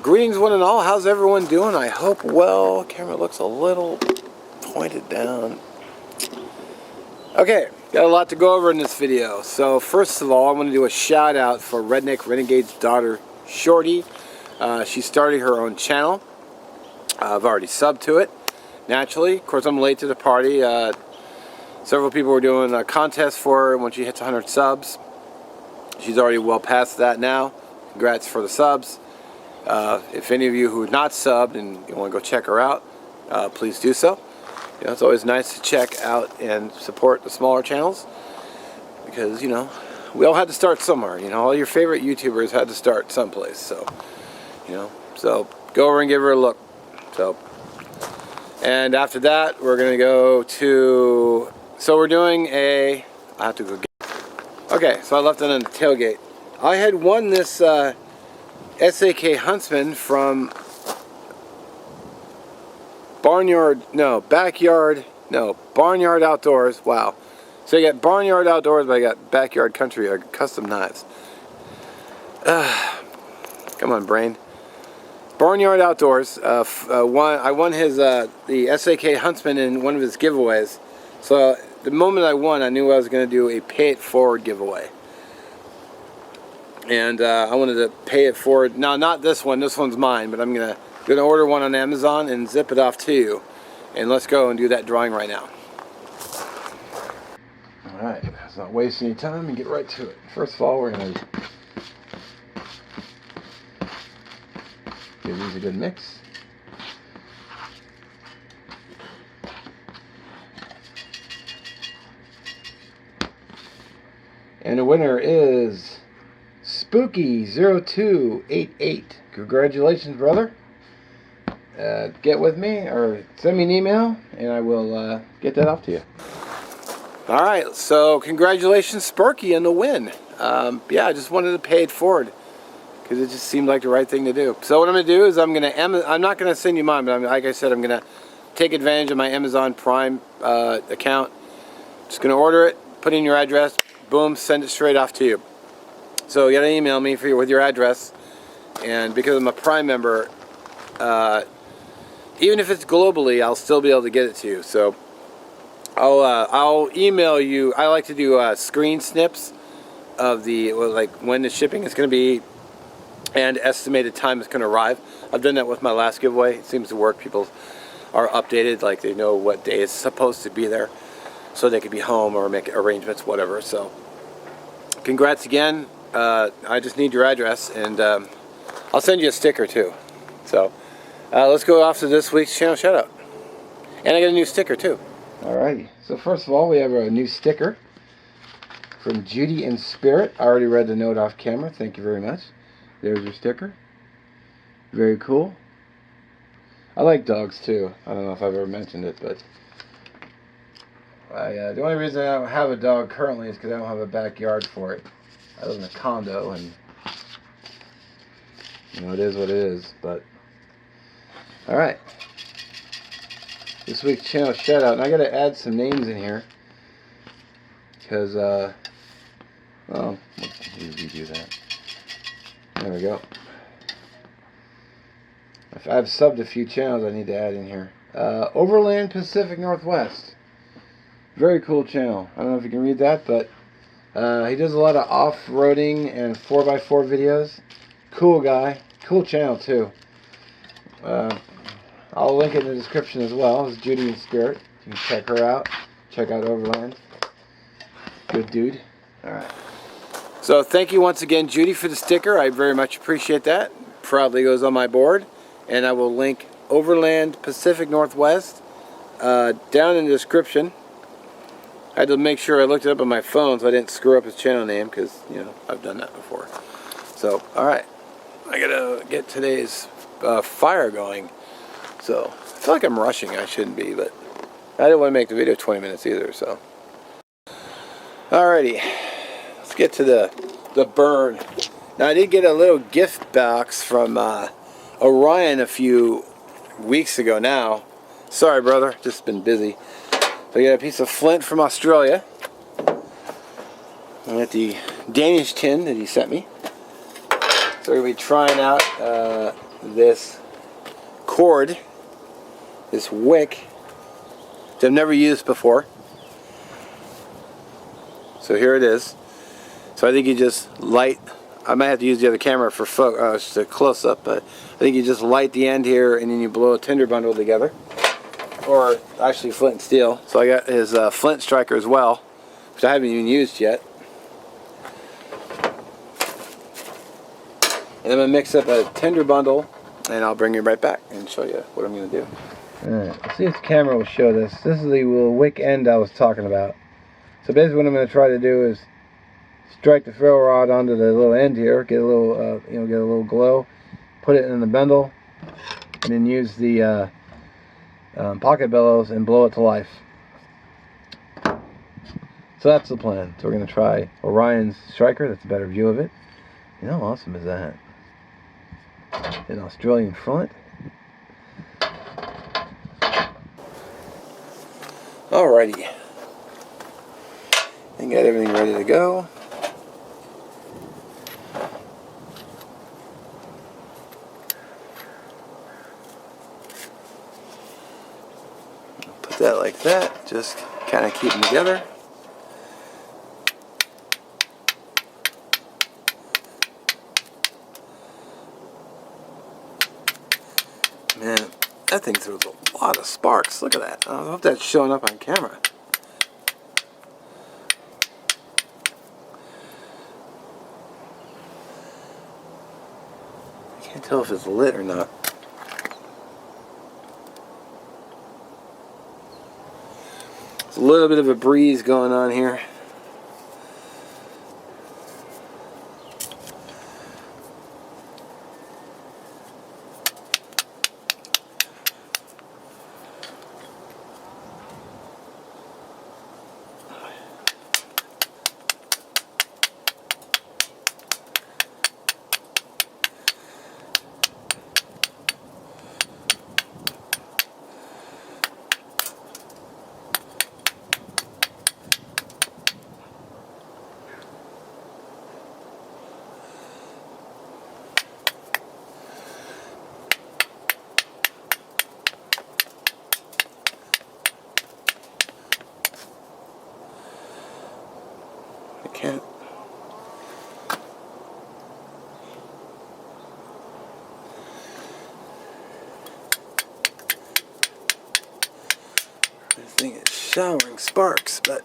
Greetings one and all, how's everyone doing? I hope well. Camera looks a little pointed down. Okay, got a lot to go over in this video. So first of all, I want to do a shout out for Redneck Renegade's daughter, Shorty. She's starting her own channel. I've already subbed to it, naturally. Of course, I'm late to the party. Several people were doing a contest for her when she hits 100 subs. She's already well past that now. Congrats for the subs. If any of you who have not subbed and you want to go check her out, please do so. You know, it's always nice to check out and support the smaller channels because, you know, we all had to start somewhere. You know, all your favorite YouTubers had to start someplace. So, you know, so go over and give her a look. So, and after that, we're going to go to, so we're doing a, I have to go get, okay, so I left it on the tailgate. I had won this SAK Huntsman from Barnyard Outdoors. Wow. So you got Barnyard Outdoors, but I got Backyard Country custom knives. Come on, brain. Barnyard Outdoors. I won his the SAK Huntsman in one of his giveaways. So the moment I won, I knew I was going to do a pay it forward giveaway. And I wanted to pay it forward. Now, not this one. This one's mine, but I'm gonna order one on Amazon and zip it off to you. And let's go and do that drawing right now. All right, let's not waste any time and get right to it. First of all, we're gonna give these a good mix. And the winner is Spooky0288. Congratulations, brother. Get with me or send me an email and I will get that off to you. Alright, so congratulations, Sparky, on the win. Yeah, I just wanted to pay it forward because it just seemed like the right thing to do. So what I'm going to do is I'm not going to send you mine, but like I said, I'm going to take advantage of my Amazon Prime account. Just going to order it, put in your address, boom, send it straight off to you. So you got to email me with your address, and because I'm a Prime member, even if it's globally, I'll still be able to get it to you. So I'll email you. I like to do screen snips of like when the shipping is going to be and estimated time it's going to arrive. I've done that with my last giveaway. It seems to work. People are updated, like they know what day it's supposed to be there, so they could be home or make arrangements, whatever. So congrats again. I just need your address, and I'll send you a sticker too. So let's go off to this week's channel shout out. And I got a new sticker too. Alrighty, so first of all, we have a new sticker from Judy&Spirit. I already read the note off camera. Thank you very much. There's your sticker. Very cool. I like dogs too. I don't know if I've ever mentioned it, but the only reason I don't have a dog currently is because I don't have a backyard for it. I live in a condo, and you know, it is what it is. But all right, this week's channel shout out, and I got to add some names in here because well, we'll usually do that. There we go. If I've subbed a few channels, I need to add in here. Overland Pacific Northwest. Very cool channel. I don't know if you can read that, but he does a lot of off-roading and 4x4 videos. Cool guy. Cool channel too. I'll link it in the description as well. It's Judy&Spirit. You can check her out. Check out Overland. Good dude. Alright. So thank you once again, Judy, for the sticker. I very much appreciate that. Proudly goes on my board. And I will link Overland Pacific Northwest down in the description. I had to make sure I looked it up on my phone so I didn't screw up his channel name because, you know, I've done that before. So, alright. I gotta get today's fire going. So, I feel like I'm rushing. I shouldn't be, but I didn't want to make the video 20 minutes either, so. Alrighty. Let's get to the burn. Now, I did get a little gift box from Orion a few weeks ago now. Sorry, brother. Just been busy. So I got a piece of Flint from Australia. I got the Danish tin that he sent me. So we're going to be trying out this cord, this wick, which I've never used before. So here it is. So I think you just light, I might have to use the other camera for just a close-up, but I think you just light the end here and then you blow a tinder bundle together. Or actually flint and steel. So I got his flint striker as well, which I haven't even used yet. And I'm going to mix up a tinder bundle and I'll bring you right back and show you what I'm going to do. Alright, let's see if the camera will show this. This is the little wick end I was talking about. So basically what I'm going to try to do is strike the ferro rod onto the little end here, get a little, get a little glow, put it in the bundle, and then use the pocket bellows and blow it to life. So that's the plan. So we're going to try Orion's striker. That's a better view of it. And how awesome is that? An Australian Flint. Alrighty. And got everything ready to go. Put that like that. Just kind of keep them together. Man, that thing throws a lot of sparks. Look at that. I hope that's showing up on camera. I can't tell if it's lit or not. There's a little bit of a breeze going on here. I can't. This thing is showering sparks, but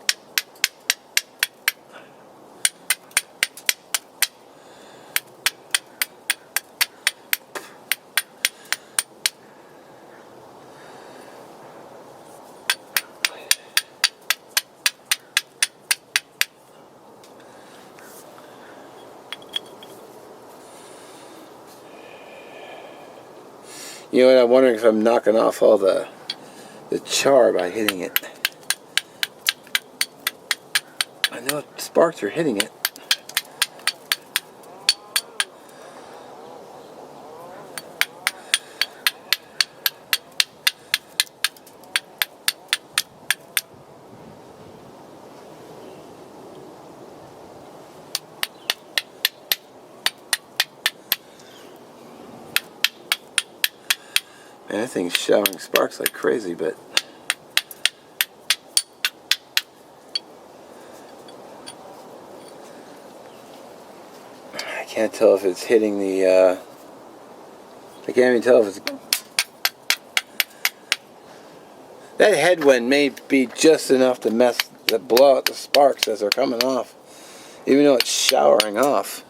you know what, I'm wondering if I'm knocking off all the char by hitting it. I know sparks are hitting it. Man, that thing's showering sparks like crazy, but I can't tell if it's hitting the, I can't even tell if it's, that headwind may be just enough to blow out the sparks as they're coming off, even though it's showering off.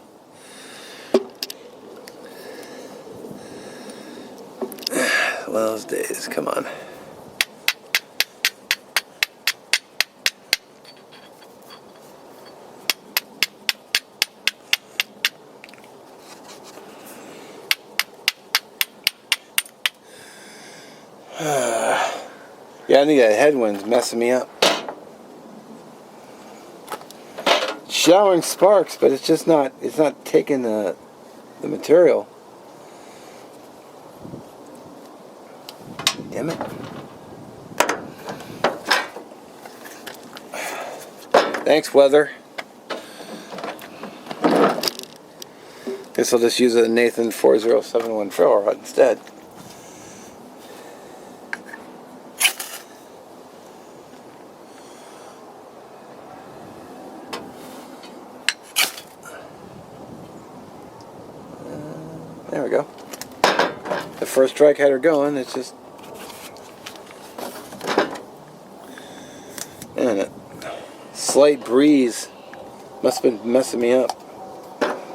One of those days, come on. Yeah, I think that headwind's messing me up. Showering sparks, but it's just not, it's not taking the material. Damn it. Thanks, weather. Guess I'll just use a Nathan 4071 ferrule rod instead. There we go. The first strike had her going. It's just, and a slight breeze must have been messing me up.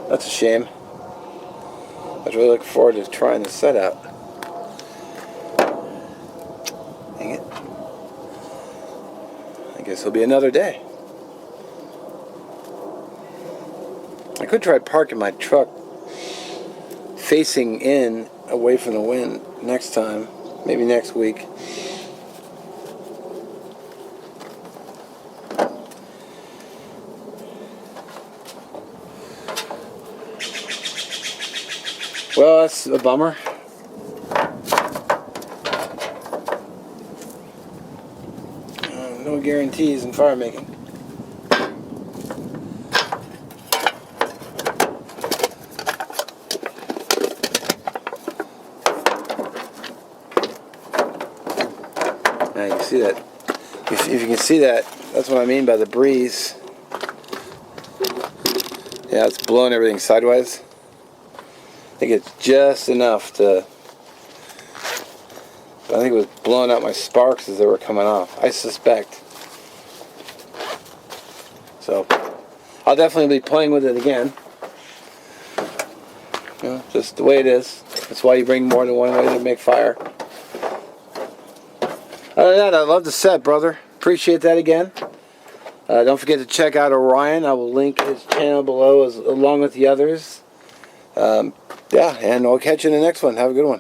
That's a shame. I was really looking forward to trying this set out. Dang it. I guess it'll be another day. I could try parking my truck facing in, away from the wind next time. Maybe next week. Well, that's a bummer. No guarantees in fire making. Now you can see that. If you can see that, that's what I mean by the breeze. Yeah, it's blowing everything sideways. I think it's just enough to, I think it was blowing out my sparks as they were coming off, I suspect. So, I'll definitely be playing with it again. You know, just the way it is. That's why you bring more than one way to make fire. Other than that, I love the set, brother. Appreciate that again. Don't forget to check out Orion. I will link his channel below along with the others. Yeah, and I'll catch you in the next one. Have a good one.